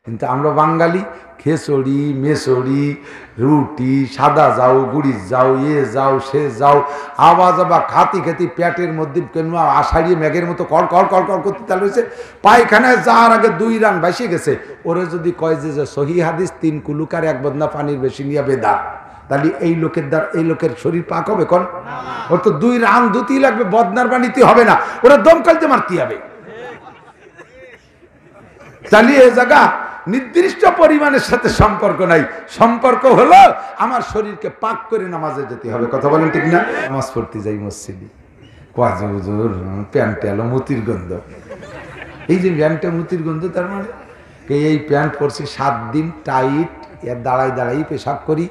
কিন্তু আমরা বাঙালি খেচড়ি মেচড়ি রুটি সাদা যাও গুড়ি যাও যাও সে যাও আওয়াজ আবার খাতি খাতি পেটের মধ্যে কেন আষাঢ়িয়ে মেঘের মতো কল কল কল কল করতে চালু হয়েছে। পায়খানায় যাওয়ার আগে 2 রান ভাসিয়ে গেছে। ওরে যদি কয় যে সহি হাদিস 3 কুলুকার 1 বদনা পানির বেশি নিয়ে বেদা, তাহলে এই লোকের শরীর পাক হবে কোন? ওর তো 2 রান ধুতেই লাগবে, বদনার পানিতে হবে না, ওরা দমকালতে মারতে হবে। তাহলে এই জায়গা নির্দিষ্ট পরিমাণের সাথে সম্পর্ক নাই। সম্পর্ক হলো আমার শরীরকে পাক করে নামাজে যেতে হবে। কথা বলেন ঠিক না? নামাজ পড়তে যাই মসজিদে, কাজে হুজুর প্যান্টে এলো মতির গন্ধ। এই যে প্যান্টে মতির গন্ধ, তার মানে এই প্যান্ট পরছি 7 দিন টাইট, এর দাঁড়াই দাঁড়াই পেশাব করি।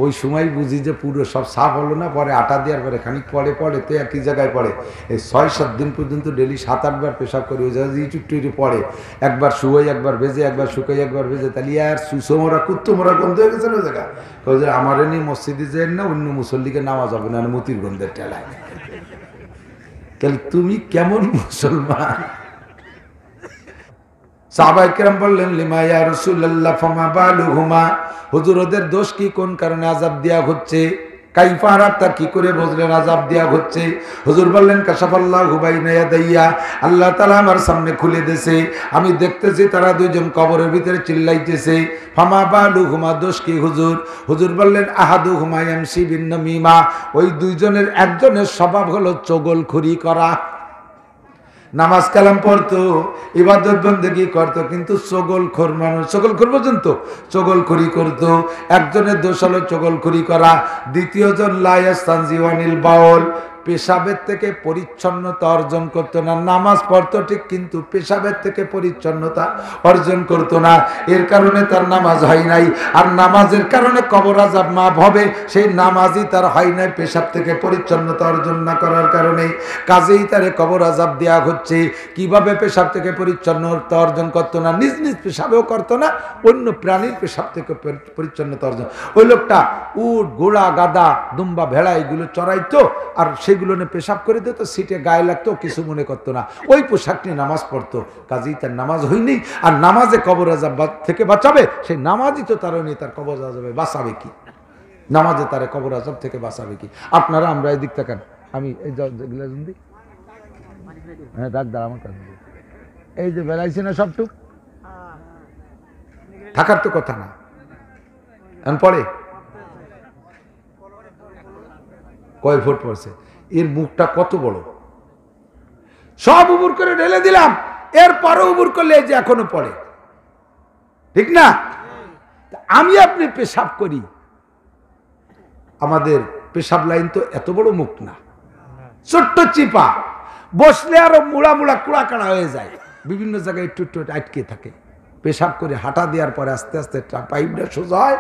ওই সময় বুঝি যে পুরো সব সাফ হলো না, পরে আটা দেওয়ার পরে খানিক পরে তো একই জায়গায় পড়ে। এই 6-7 দিন পর্যন্ত ডেলি 7-8 বার পেশাব করি। ওই জায়গায় চুট্টুরি পড়ে, একবার শুয়োই একবার ভেজে, একবার শুকাই একবার ভেজে। তাহলে আর সুসো মোরা কুত্তো মোরা গন্ধ হয়ে গেছে না ওই জায়গা। যে আমার এনে মসজিদে যেন না, অন্য মুসল্লিকে নামাজ হবে না মতির গন্ধের ঠেলায়। তাহলে তুমি কেমন মুসলমান? সাহাবায়ে কেরাম বললেন, লিমা ইয়া রাসূলুল্লাহ ফামা বালুহুমা, হুজুর ওদের দোষ কি, কোন কারণে আযাব দেয়া হচ্ছে? কাইফা আরাফতা, কি করে বুঝলেন আযাব দেয়া হচ্ছে? হুজুর বললেন, কাশাফাল্লাহু বাইনা ইয়াদাইয়া, আল্লাহ তাআলা আমার সামনে খুলে দিয়েছে, আমি দেখতেছি তারা দুইজন কবরের ভিতরে চিল্লাইতেছে। ফামা বালুহুমা, দোষ কি হুজুর? হুজুর বললেন, আহাদুহুমা ইয়ামশি বিন নামিমা, ওই দুইজনের একজনের স্বভাব হলো চগলখড়ি করা। নামাজ কালাম পড়তো, ইবাদত বন্দেগী করতো, কিন্তু চগলখোর মানুষ। চগলখোর পর্যন্ত চগলখড়ি করতো। একজনের দোষ হলো চগলখড়ি করা। দ্বিতীয়জন লা ইয়াস্তানজিউ আনিল বাউল, পেশাবের থেকে পরিচ্ছন্নতা অর্জন করতো না। নামাজ পড়তো ঠিক, কিন্তু পেশাবের থেকে পরিচ্ছন্নতা অর্জন করতো না। এর কারণে তার নামাজ হয় নাই। আর নামাজের কারণে কবর আযাব মাফ হবে, সেই নামাজই তার হয় নাই পেশাব থেকে পরিচ্ছন্নতা অর্জন না করার কারণে। কাজেই তারে কবর আযাব দেওয়া হচ্ছে। কিভাবে? পেশাব থেকে পরিচ্ছন্নতা অর্জন করতো না, নিজ নিজ পেশাবেও করতো না, অন্য প্রাণীর পেশাব থেকে পরিচ্ছন্নতা অর্জন। ওই লোকটা উট ঘোড়া গাদা দুম্বা ভেড়া এগুলো চড়াইতো, আর সেগুলো নিয়ে পেশাব করে দিত, সিটে গায়ে লাগতো, কিছু মনে করতো না। ওই পোশাক নিয়ে নামাজ পড়তো, কাজেই তার নামাজ হয়নি। আর নামাজে কবর আযাব থেকে বাঁচাবে, সেই নামাজই তো তার নিয়ে তার কবর আযাবে বাঁচাবে কি? নামাজে তার কবর আযাব থেকে বাঁচাবে কি? আপনারা আমরা এদিক তাকান, আমি এই দিই, হ্যাঁ ডাক্তার আমার কাছে এই যে বেড়াইছে না সবটুক থাকার তো কথা না। এখন পড়ে কয় ফুট পড়ছে, এর মুখটা কত বড়, সব উবুর করে ঢেলে দিলাম, এরপরও উবুর করলে এই যে এখনো পড়ে, ঠিক না? আমি আপনি পেশাব করি, আমাদের পেশাব লাইন তো এত বড় মুখ না, ছোট্ট চিপা, বসলে আরো মুড়া মুড়া কুড়া কাড়া হয়ে যায়, বিভিন্ন জায়গায় একটু একটু আটকে থাকে। পেশাব করে হাঁটা দেওয়ার পরে আস্তে আস্তে পাইপটা সোজা হয়,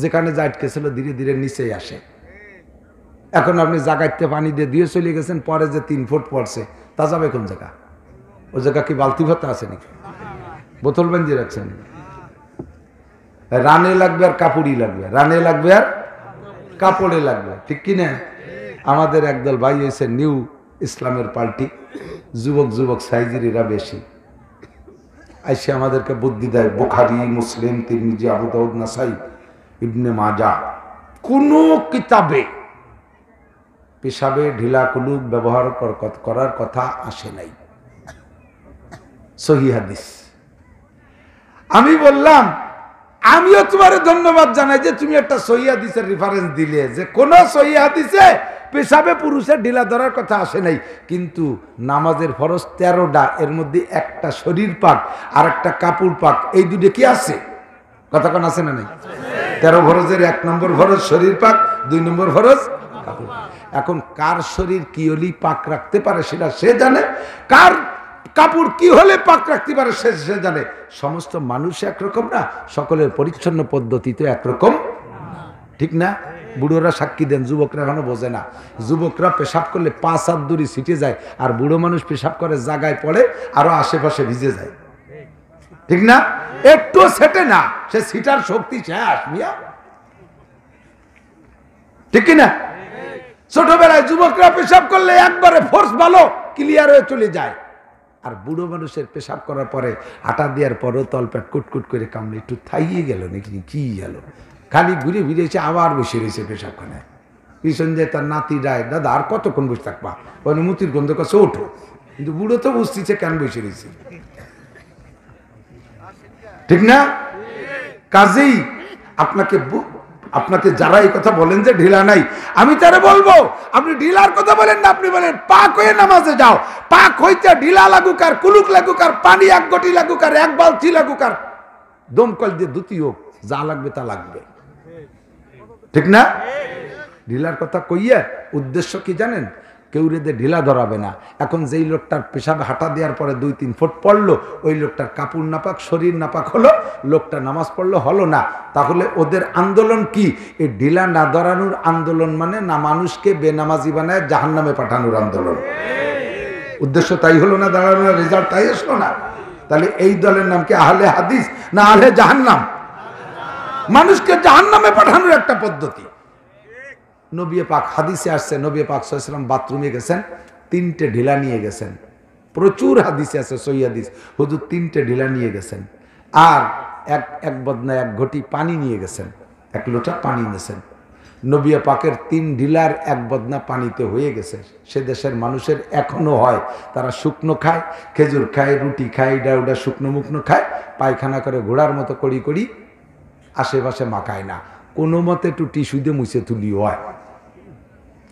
যেখানে যা আটকে ছিল ধীরে ধীরে নিচেই আসে। এখন আপনি জাগাইতে পানি দিয়ে চলে গেছেন, পরে যে 3 ফুট পড়ছে, তা যাবে কোন জায়গা? ওই জায়গা কি বালতি ভাতা আছে নাকি? বোতল বেঞ্জিয়ে রাখছেন? রানে লাগবে আর কাপড়ই লাগবে, রানে লাগবে আর কাপড়ে লাগবে, ঠিক কিনা? আমাদের একদল ভাই হয়েছে নিউ ইসলামের পার্টি, যুবক সাইজিরা বেশি, আইসে আমাদেরকে বুদ্ধি দেয়, বুখারী মুসলিম তিরমিজি আবু দাউদ নাসাই ইবনে মাজাহ কোন কিতাবে পেশাবে ঢিলা কুলুক ব্যবহার করার কথা আসে নাই, সহিহ হাদিস। আমি বললাম, আমিও তোমার ধন্যবাদ জানাই যে তুমি একটা সহিহ হাদিসের রেফারেন্স দিলে, যে কোন সহিহ হাদিসে পেশাবে পুরুষের ঢিলা ধরার কথা আসে নাই, কিন্তু নামাজের ফরজ 13টা, এর মধ্যে একটা শরীর পাক আর একটা কাপড় পাক, এই দুটো কি আছে? কথা কোন আছে না নাই? 13 ফরজের 1 নম্বর ফরজ শরীর পাক, 2 নম্বর ফরজ কাপড়। এখন কার শরীর কি হলে পাক রাখতে পারে সেটা সে জানে, কার কাপড় কি হলে পাক রাখতে পারে সে জানে। সমস্ত মানুষ একরকম না, সকলের পরিচ্ছন্ন পদ্ধতি তো একরকম, ঠিক না? বুড়োরা সাক্ষী দেন, যুবকরা এখনো বোঝে না। যুবকরা পেশাব করলে 5 হাত দূরে ছিটে যায়, আর বুড়ো মানুষ পেশাব করে জায়গায় পড়ে আরো আশেপাশে ভিজে যায়, ঠিক না? একটু সেটে না, সে সিটার শক্তি শেষ মিয়া, ঠিক না? ছোটবেলায় যুবকরা পেশাব করলে একবারে ফোর্স ভালো ক্লিয়ার হয়ে চলে যায়, আর বুড়ো মানুষের পেশাব করার পরে আটা দেওয়ার পরও তলপেট কুটকুট করে কামড়ে একটু থাইয়ে গেল নাকি কি গেল, খালি ঘুরে ফিরেছে আবার বসে রয়েছে পেশাবখানায়। পিছন দিয়ে তার নাতি যায়, দাদা আর কতক্ষণ বসে থাকবা, ওই মুতির গন্ধ কাছে ওঠো। কিন্তু বুড়ো তো বুঝতেছে কেন বসে রয়েছে, ঠিক না? কাজেই আপনাকে যারা এই কথা বলেন যে ঢিলা নাই, আমি তারা বলবো আপনি ঢিলার কথা বলেন না, আপনি বলেন পাক হয়ে নামাজে যাও। পাক হইতে ঢিলা লাগুক আর কুলুক লাগুক আর পানি এক গটি লাগুক আর এক বালতি লাগুক আর দমকল দিয়ে দুটি হোক, যা লাগবে তা লাগবে, ঠিক না? ঢিলার কথা কইয়া উদ্দেশ্য কি জানেন? কেউ রেদে ঢিলা ধরাবে না। এখন যেই লোকটার পেশাবে হাঁটা দেওয়ার পরে 2-3 ফুট পড়লো, ওই লোকটার কাপড় নাপাক, শরীর নাপাক হলো, লোকটা নামাজ পড়লো হলো না। তাহলে ওদের আন্দোলন কি? এই ঢিলা না ধরানোর আন্দোলন, মানে না মানুষকে বেনামাজি বানায় জাহান্নামে পাঠানোর আন্দোলন। উদ্দেশ্য তাই হলো না, দাঁড়ানো রেজাল্ট তাই আসলো না। তাহলে এই দলের নাম কি আহলে হাদিস না আহলে জাহান্নাম? মানুষকে জাহান্নামে পাঠানোর একটা পদ্ধতি। নবী পাক হাদিসে আসছে, নবী পাক সাল্লাল্লাহু আলাইহি ওয়াসাল্লাম বাথরুমে গেছেন, 3টে ঢিলা নিয়ে গেছেন। প্রচুর হাদিসে আছে, সহিহ হাদিস, হুজুর 3টে ঢিলা নিয়ে গেছেন। আর এক বদনা 1 ঘটি পানি নিয়ে গেছেন, 1 লোটা পানি নিয়েছেন। নবী পাকের 3 ঢিলার 1 বদনা পানিতে হয়ে গেছে। সে দেশের মানুষের এখনো হয়, তারা শুকনো খায়, খেজুর খায়, রুটি খায়, ডাউডা শুকনো মুকনো খায়, পায়খানা করে ঘোড়ার মতো করি করি আশেপাশে মাখায় না, কোনো মতে একটু টিস্যু দিয়ে মুছে তুলি হয়।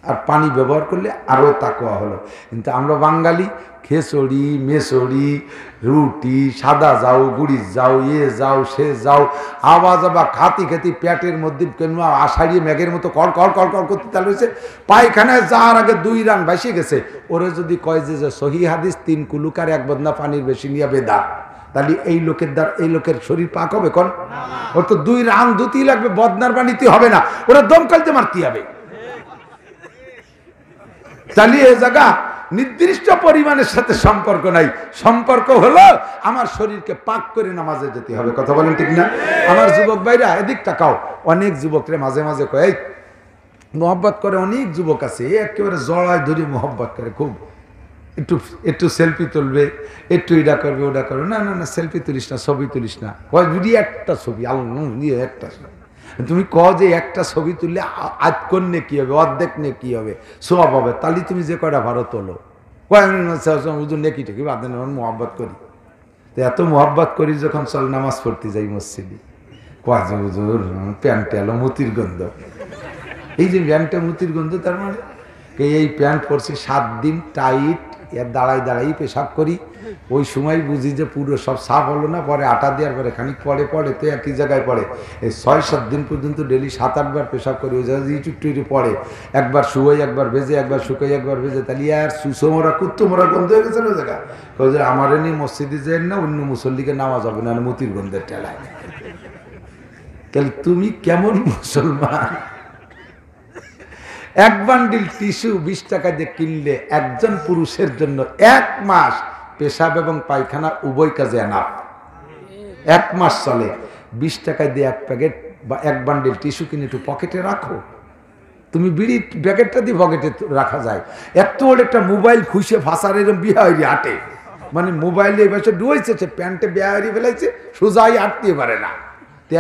আর পানি ব্যবহার করলে আরও তাকওয়া হলো। কিন্তু আমরা বাঙালি খেসড়ি মেসড়ি রুটি সাদা যাও গুড়ি যাও যাও সে যাও আওয়াজ আবার খাতি খাতি পেটের মধ্যে আষাঢ়িয়ে মেঘের মতো কর কর কর কর করতে চালু হয়েছে। পায়খানায় যাওয়ার আগে 2 রান ভাসে গেছে। ওরে যদি কয় যে সহিহ হাদিস 3 কুলুকার 1 বদনা পানির বেশি নিয়ে বেদাত, তাহলে এই লোকের শরীর পাক হবে? কোন ওর তো 2 রান দুতেই লাগবে, বদনার পানিতে হবে না, ওরা দমকালতে মারতে হবে। তাহলে এই জায়গা নির্দিষ্ট পরিমাণের সাথে সম্পর্ক নাই। সম্পর্ক হলো আমার শরীরকে পাক করে নামাজে যেতে হবে। কথা বলেন ঠিক না? আমার যুবক ভাইরা এদিক তাকাও, অনেক যুবকরে মাঝে মাঝে কয় মোহব্বত করে, অনেক যুবক আছে একেবারে জড়ায় ধরে মোহব্বত করে, খুব একটু একটু সেলফি তুলবে, একটু এটা করবে ওটা করবে। না না না, সেলফি তুলিস না, ছবি তুলিস না, যদি একটা ছবি আল্লাহ একটা, তুমি কও যে একটা ছবি তুললে আজ করলে কি হবে, অর্ধেক নে কি হবে, সব হবে, তাহলে তুমি যে কয়টা ভারত তোলো হুজুর নেকি টেকি বাদ দেন, মোহাব্বত করি। তো এত মোহাব্বত করি যখন চল নামাজ পড়তে যাই মসজিদে, কয় যে হুজুর প্যান্টে এলো মতির গন্ধ। এই যে প্যান্টে মতির গন্ধ, তার মানে এই প্যান্ট পরছি 7 দিন টাইট, এর দাঁড়াই পেশাব করি, ওই সময় বুঝি যে পুরো সব সাফ হলো না, পরে আটা দেওয়ার পরে খানিক পরে তো একই জায়গায় পড়ে। এই 6-7 দিন পর্যন্ত ডেলি 7-8 বার পেশাব করি, ওই জায়গায় ইটুটুইটু পড়ে, একবার শুয়ে একবার ভেজে, একবার শুকাই একবার ভেজে, তাহলে আর সুসমোরা কুত্তমোরা গন্ধ হয়ে গেছে ওই জায়গা। যে আমার এনে মসজিদে যায় না, অন্য মুসল্লিকে নামাজ হবে না, মতির গন্ধের ঠেলায়। তাহলে তুমি কেমন মুসলমান? 1 বান্ডিল টিস্যু 20 টাকা দিয়ে কিনলে একজন পুরুষের জন্য 1 মাস পেশাব এবং পায়খানা উভয় কাজে এনাফ, 1 মাস চলে। 20 টাকা দিয়ে 1 প্যাকেট বা 1 বান্ডিল টিস্যু কিনে একটু পকেটে রাখো। তুমি বিড়ি প্যাকেটটা দিয়ে পকেটে রাখা যায়। এত বড় একটা মোবাইল খুঁজে ফাঁসার এরকম বিহারি আটে, মানে মোবাইলে এই বছর ডুয়েছে, প্যান্টে বিহারি ফেলাইছে, সোজাই আটতে পারে না।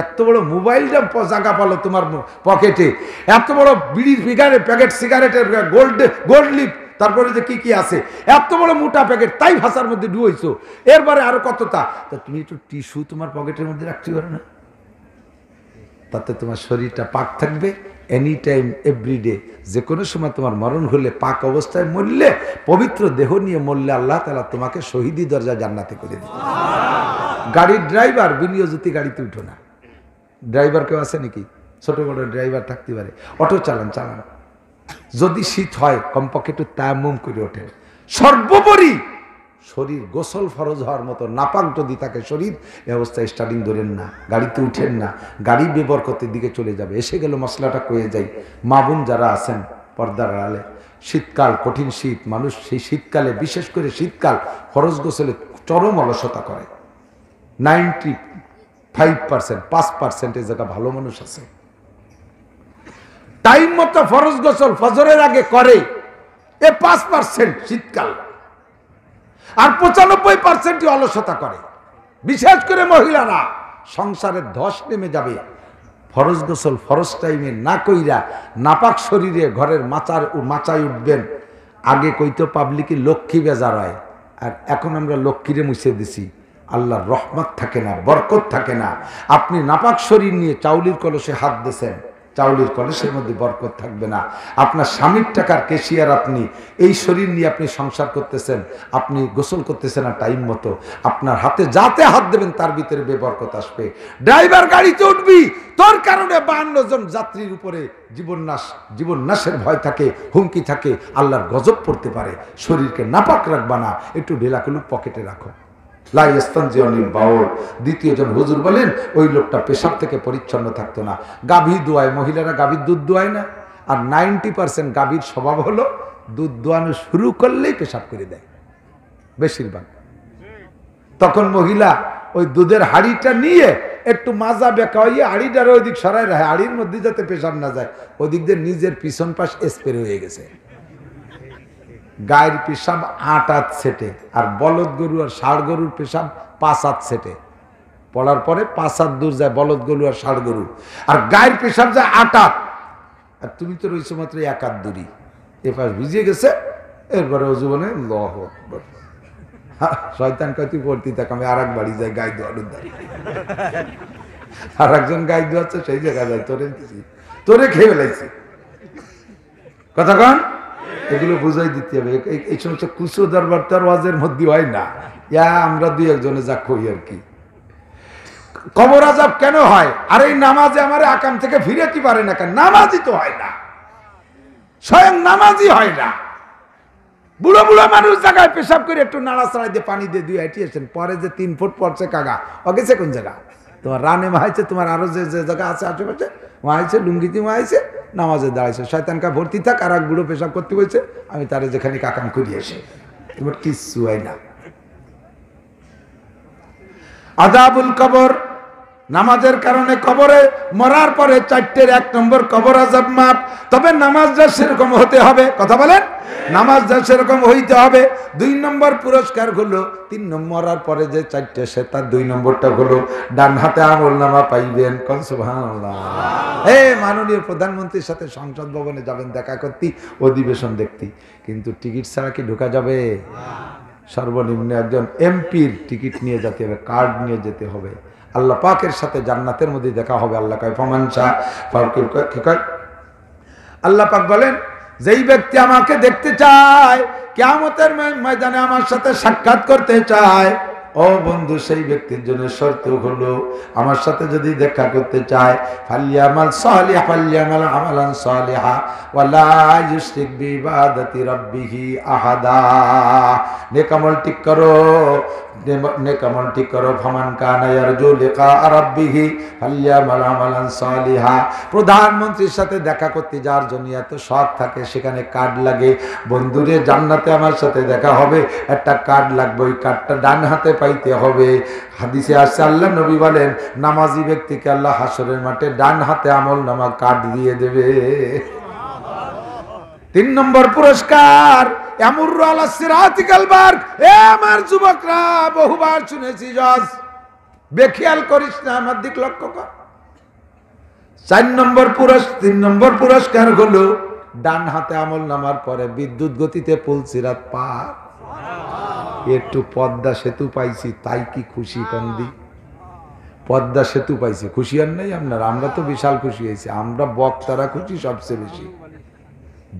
এত বড় মোবাইলটা জায়গা পালো তোমার পকেটে, এত বড় বিড়ির প্যাকেট, সিগারেটের গোল্ড লিপ, তারপরে যে কি কি আছে, এত বড় মোটা প্যাকেট, তাই ভাষার মধ্যে ডুয়েছো। এরপরে আরো কতটা, তা তুমি একটু টিস্যু তোমার পকেটের মধ্যে রাখতে পারো না? তাতে তোমার শরীরটা পাক থাকবে এনি টাইম এভরিডে। যে কোনো সময় তোমার মরণ হলে, পাক অবস্থায় মরলে, পবিত্র দেহ নিয়ে মরলে, আল্লাহ তাআলা তোমাকে শহীদি দরজা জান্নাতে করে দেবে। গাড়ির ড্রাইভার বিনিয়োজিত গাড়িতে উঠো না। ড্রাইভার কেউ আছে নাকি? ছোট বড় ড্রাইভার থাকতে পারে, অটো চালান। যদি শীত হয় কমপক্ষে একটু তায়াম্মুম করে ওঠে। সর্বোপরি শরীর গোসল ফরজ হওয়ার মতো নাপাক যদি থাকে শরীর, এই অবস্থায় স্টার্টিং ধরেন না, গাড়িতে উঠেন না, গাড়ি ব্যবহার করতে দিকে চলে যাবে। এসে গেল মশলাটা কয়ে যাই, মা বোন যারা আছেন পর্দার আড়ালে, শীতকাল কঠিন শীত, মানুষ সেই শীতকালে, বিশেষ করে শীতকাল ফরজ গোসলে চরম অলসতা করে। 95% 5% এই জায়গা ভালো মানুষ আছে, টাইম মতো ফরজ গোসল ফজরের আগে করে, এ 5% শীতকাল। আর 95% অলসতা করে, বিশেষ করে মহিলারা। সংসারের ধস নেমে যাবে, ফরজ গোসল ফরজ টাইমে না কইরা নাপাক শরীরে ঘরের মাচায় উঠবেন। আগে কইতো পাবলিকে লক্ষ্মী বেজার হয়, আর এখন আমরা লক্ষ্মীরে মুছে দিছি। আল্লাহর রহমত থাকে না, বরকত থাকে না। আপনি নাপাক শরীর নিয়ে চাউলির কলসে হাত দিয়েছেন, চাউলির কলসের মধ্যে বরকত থাকবে না। আপনার স্বামীর টাকার কেশিয়ার আপনি, এই শরীর নিয়ে আপনি সংসার করতেছেন, আপনি গোসল করতেছেন না টাইম মতো, আপনার হাতে যাতে হাত দেবেন তার ভিতরে বেবরকত আসবে। ড্রাইভার গাড়িতে উঠবি, তোর কারণে 52 জন যাত্রীর উপরে জীবন নাশের ভয় থাকে, হুমকি থাকে, আল্লাহর গজব পড়তে পারে। শরীরকে নাপাক রাখবা না, একটু ঢেলাকুলু পকেটে রাখো। দ্বিতীয় জন হুজুর বলেন ওই লোকটা পেশাব থেকে পরিচ্ছন্ন থাকতো না। গাভী দোয়ায়, মহিলারা গাভীর দুধ দোয়ায় না, আর 90% গাভীর স্বভাব হলো দুধ দোয়ানো শুরু করলেই পেশাব করে দেয় বেশিরভাগ। তখন মহিলা ওই দুধের হাড়িটা নিয়ে একটু মাজা বেঁকা হইয়ে হাড়িটার ওই দিক সরাই রাখে, হাড়ির মধ্যে যাতে পেশাব না যায়। ওদিক দিয়ে নিজের পিছন পাশ স্প্রে হয়ে গেছে। গায়ের পেশাব 8 হাত সেটে, আর বলদ গরু আর ষাঁড় গরুর পেশাব 5 হাত সেটে। পড়ার পরে 5 হাত দূর যায় বলদ গরু আর ষাঁড় গরু, আর গায়ের পেশাব যায় 8 হাত। আর তুমি তো রয়েছো মাত্র 1 হাত দূরই, এ পাশ ভিজিয়ে গেছে। এরপরে ও জীবনে শয়তান কয় তুই পড়তি থাক, আমি আর এক বাড়ি যাই গায়ে ধোয়ার ধারে। আর একজন গায়ে ধোয়াচ্ছে, সেই জায়গায় যায় তোরে খেয়ে ফেলাইছি। কথা কন, এগুলো বুঝাই দিতে হবে। এই সমস্ত কুসো দরবার তার ওয়াজের মধ্যে হয় না, আমরা 2-1 যা কই আর কি। কবর আযাব কেন হয়? আর এই নামাজে আমার আকাম থেকে ফিরেতে পারে না কেন? নামাজই তো হয় না, স্বয়ং নামাজই হয় না। বুড়ো বুড়ো মানুষ জায়গায় পেশাব করে একটু নাড়াচাড়াই দিয়ে পানি দিয়ে 2 হাঁটিয়েছেন, পরে যে 3 ফুট পড়ছে কাগা, ও গেছে কোন জায়গা? তোমার রানে মাহাইছে, তোমার আরো যে জায়গা আছে আশেপাশে মাহাইছে, লুঙ্গিতে মাহাইছে, নামাজে দাঁড়াইছে। শয়তানকা ভর্তি থাক, আর এক বুড়ো পেশাব করতে বলছে, আমি তারে যেখানে কাকাম করিয়েছি। তোমার কিচ্ছু হয় না। আযাবুল কবর, নামাজের কারণে কবরে মরার পরে 4টের 1 নম্বর কবর আযাব মাপ। তবে নামাজটা সেরকম হতে হবে, কথা বলেন, নামাজটা সেরকম হইতে হবে। 2 নম্বর পুরস্কার হলো 3 নম্বর মরার পরে যে 4টে, সে তার 2 নম্বরটা হলো ডান হাতে আমলনামা পাইবেন। কোন সুবহানাল্লাহ। মাননীয় প্রধানমন্ত্রীর সাথে সংসদ ভবনে যাবেন দেখা করতে, অধিবেশন দেখতে, কিন্তু টিকিট ছাড়া কি ঢোকা যাবে? সর্বনিম্ন একজন এমপির টিকিট নিয়ে যেতে হবে, কার্ড নিয়ে যেতে হবে। আল্লাহ পাকের সাথে জান্নাতের মধ্যে দেখা হবে। আল্লাহ কয় ফামানসা আল্লাহ পাক বলেন, যেই ব্যক্তি আমাকে দেখতে চায়, কিয়ামতের ময়দানে আমার সাথে সাক্ষাৎ করতে চায়, ও বন্ধু, সেই ব্যক্তির জন্য শর্ত হলো, আমার সাথে যদি দেখা করতে চায়, ফালিয়ামাল সালিহা, ফালিয়ামাল আমালান সালিহা ওয়ালা ইউশরিক বিইবাদাতি রাব্বিহি আহাদা। নেক আমল ঠিক করো, নেক আমল ঠিক করো। ফামান কানা ইয়ারজু লিকা রাব্বিহি ফালিয়ামাল আমালান সালিহা। প্রধানমন্ত্রীর সাথে দেখা করতে যাওয়ার জন্য এত শখ থাকে, সেখানে কার্ড লাগে। বন্ধুরে, জান্নাতে আমার সাথে দেখা হবে, একটা কার্ড লাগবে, ওই কার্ডটা ডান হাতে পাইতে হবে। হাদিসে আসছে, আল্লাহ নবী বলেন, নামাজি ব্যক্তিকে আল্লাহ হাসরের মাঠে ডান হাতে আমলনামা কার্ড দিয়ে দেবে। 3 নম্বর পুরস্কার, ইয়ামুরু আলা সিরাতিকাল বারক। আমার যুবকরা, বহুবার শুনেছি জজ, বেখেয়াল করিস না, আমার দিক লক্ষ্য কর। 3 নম্বর পুরস্কার হলো ডান হাতে আমলনামার পরে বিদ্যুৎ গতিতে পুল সিরাত পার। একটু পদ্মা সেতু পাইছি, তাই কি খুশি কন্দি? পদ্মা সেতু পাইছি, খুশি আর নেই আপনারা? আমরা তো বিশাল খুশি হয়েছি, আমরা বক্তারা খুশি সবচেয়ে বেশি।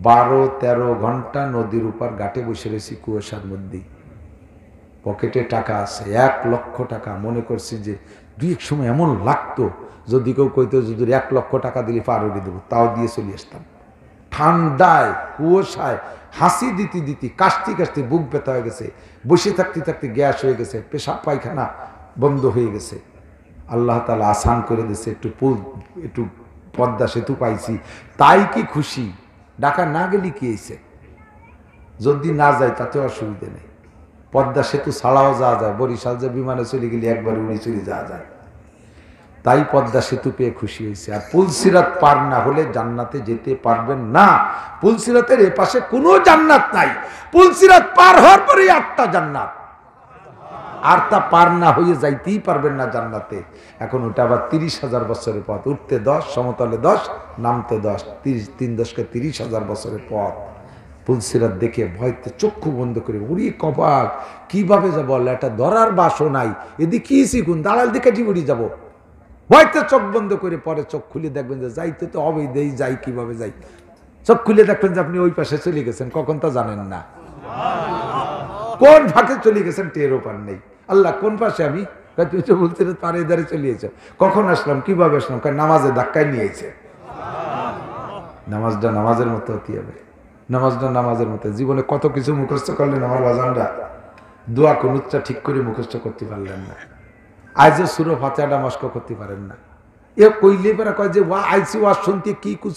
12-13 ঘন্টা নদীর উপর ঘাটে বসে রয়েছি, কুয়াশার মধ্যে। পকেটে টাকা আছে, 1 লক্ষ টাকা। মনে করছি যে 2 সময় এমন লাগতো, যদি কেউ কইতো যদি 1 লক্ষ টাকা দিলে পার হয়ে দেবো, তাও দিয়ে চলে আসতাম। ঠান্ডায়, কুয়াশায় হাসি দিতে দিতে, কাশতে বুক ব্যথা হয়ে গেছে, বসে থাকতে থাকতে গ্যাস হয়ে গেছে, পেশাব পায়খানা বন্ধ হয়ে গেছে। আল্লাহ তাআলা আসান করে দিয়েছে, একটু পদ্মা সেতু পাইছি, তাই কি খুশি। ঢাকা না গেলে কি হয়েছে? যদি না যায় তাতে অসুবিধা নেই, পদ্মা সেতু ছাড়াও যাওয়া যায়। বরিশাল যে বিমানে চলে গেলে একবার উড়ে চলে যাওয়া যায়, তাই পদ্মা সেতু পেয়ে খুশি হয়েছে। আর পুলসিরাত পার না হলে জান্নাতে যেতে পারবেন না। পুলসিরাতের এপাশে কোনো জান্নাত নাই, পুলসিরাত পার হওয়ার পরেই 8টা জান্নাত। আর তা পার না হয়ে যাইতেই পারবেন না জান্নাতে। এখন ওটা আবার 30,000 বছরের পথ, উঠতে 10, সমতলে 10, নামতে 10, 3 × 10 = 30,000 বছরের পথ। পুলসিরাত দেখে ভয়তে চক্ষু বন্ধ করে, উড়ি কপাল, কিভাবে যাব আল্লাহ, এটা ধরার বাসও নাই, এদিকে কি শিখুন, দালাল দিকে জীবনী যাব, ভয়তে চোখ বন্ধ করে। পরে চোখ খুলে দেখবেন যে যাইতে তো হবেই, দেই যাই, কিভাবে যাই। চোখ খুলে দেখবেন যে আপনি ওই পাশে চলে গেছেন, কখন তা জানেন না, কোন ফাঁকে চলে গেছেন টেরও পান নেই। আল্লাহ কোন পাশে, আমি তুই তো বলতে পারে ধারে চলিয়েছে, কখন আসলাম, কিভাবে আসলাম, নামাজে ধাক্কায় নিয়েছে। নামাজটা নামাজের মতো হতে হবে, নামাজটা নামাজের মতো। জীবনে কত কিছু মুখস্থ করলেন আমার বাজানরা, দোয়া কুনুতটা ঠিক করে মুখস্থ করতে পারলেন না। আজও সূরা ফাতিহাটা মস্ক করতে পারেন না। এ কইলে পরে কয় যে ওয়া আইসি ওয়াজ শুনতে কি কুছ